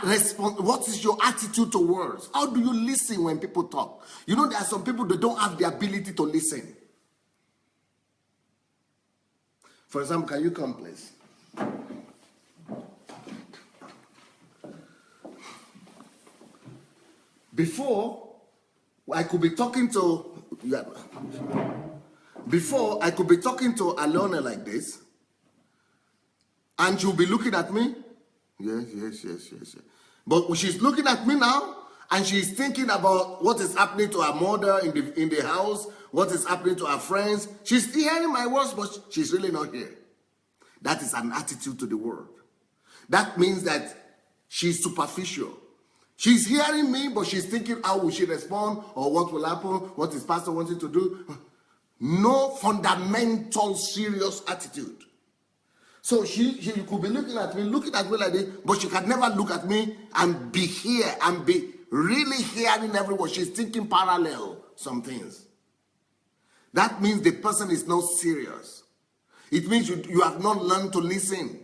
respond. What is your attitude to words? How do you listen when people talk? You know, there are some people that don't have the ability to listen. For example, can you come, please? Before, I could be talking to Alona like this, and she'll be looking at me. Yes. But she's looking at me now, and she's thinking about what is happening to her mother in the house, what is happening to her friends. She's hearing my words, but she's really not here. That is an attitude to the word. That means that she's superficial. She's hearing me, but she's thinking, how will she respond, or what will happen, what is pastor wanting to do? No fundamental, serious attitude. So she could be looking at me like this, but she can never look at me and be here and be really hearing every word. She's thinking parallel some things. That means the person is not serious. It means you have not learned to listen.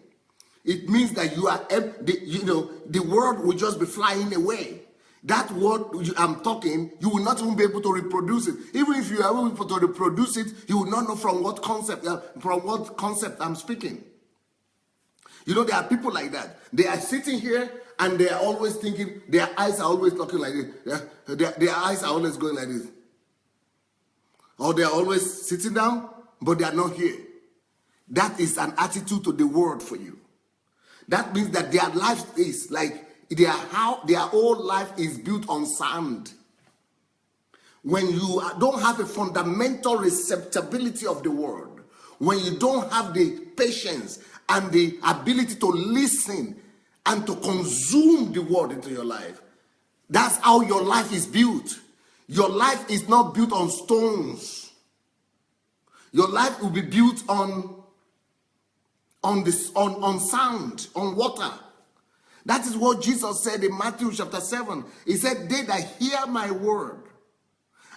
It means that the word will just be flying away. That word I'm talking, you will not even be able to reproduce it. Even if you are able to reproduce it, you will not know from what concept I'm speaking. You know, there are people like that. They are sitting here and they are always thinking, their eyes are always looking like this. Their eyes are always going like this. Or they are always sitting down, but they are not here. That is an attitude to the word for you. That means that their life is like, their whole life is built on sand. When you don't have a fundamental receptibility of the word, when you don't have the patience and the ability to listen and to consume the word into your life, that's how your life is built. Your life is not built on stones. Your life will be built on sand, on water. That is what Jesus said in Matthew chapter 7. He said, they that hear my word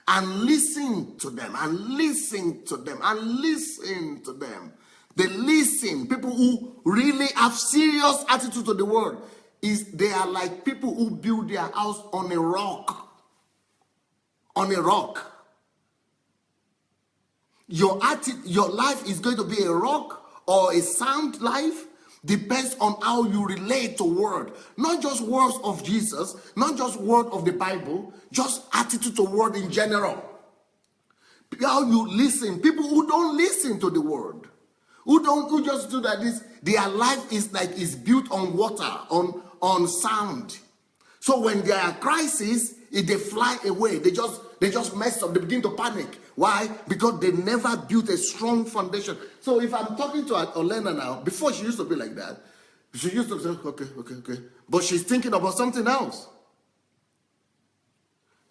and listen to them, and listen to them, and listen to them. They listen. People who really have serious attitude to the word, they are like people who build their house on a rock. On a rock. Your life is going to be a rock or a sound life. Depends on how you relate to word. Not just words of Jesus, not just word of the Bible, just attitude to word in general. How you listen. People who don't listen to the word, who just do that, their life is built on water, on sound. So when there are crises, they fly away. They just mess up. They begin to panic. Why? Because they never built a strong foundation. So if I'm talking to Olena now, before she used to be like that, she used to say, okay. But she's thinking about something else.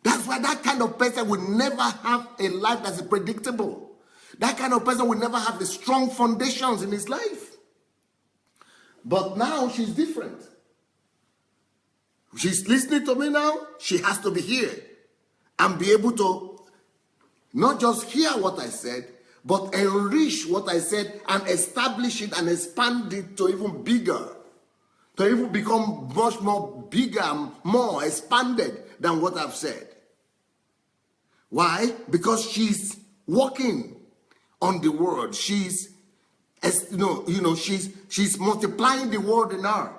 That's why that kind of person will never have a life that's predictable. That kind of person will never have the strong foundations in his life. But now she's different. She's listening to me now. She has to be here and be able to not just hear what I said, but enrich what I said and establish it and expand it to even bigger, to even become much more bigger, more expanded than what I've said. Why? Because she's working on the word. She's multiplying the word in her.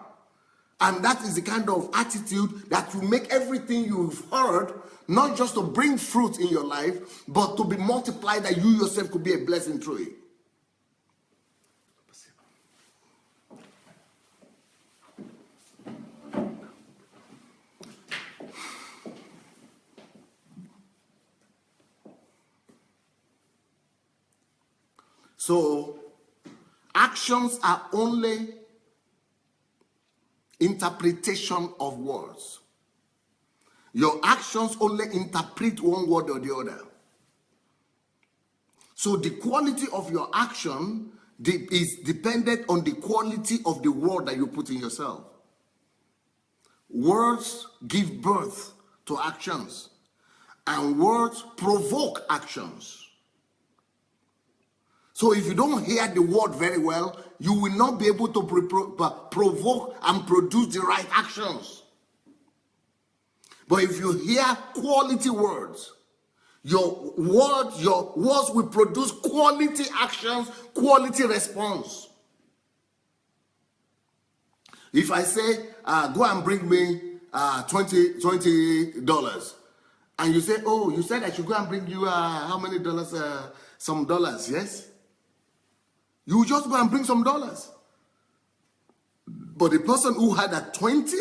And that is the kind of attitude that will make everything you've heard not just to bring fruit in your life, but to be multiplied, that you yourself could be a blessing through it. So, actions are only interpretation of words. Your actions only interpret one word or the other. So the quality of your action is dependent on the quality of the word that you put in yourself. Words give birth to actions, and words provoke actions. So if you don't hear the word very well, you will not be able to provoke and produce the right actions. But if you hear quality words, your words will produce quality actions, quality response. If I say, go and bring me $20, and you say, oh, you said I should go and bring you how many dollars? Some dollars, yes? You just go and bring some dollars. But the person who had a 20,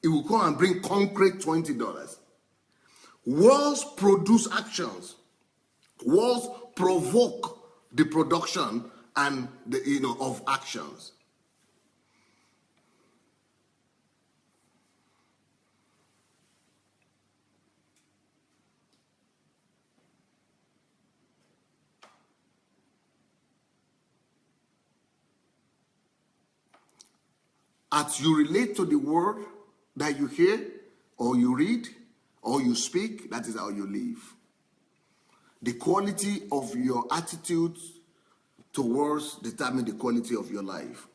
he will come and bring concrete $20. Words produce actions. Words provoke the production and of actions. As you relate to the word that you hear, or you read, or you speak, that is how you live. The quality of your attitude towards determine the quality of your life.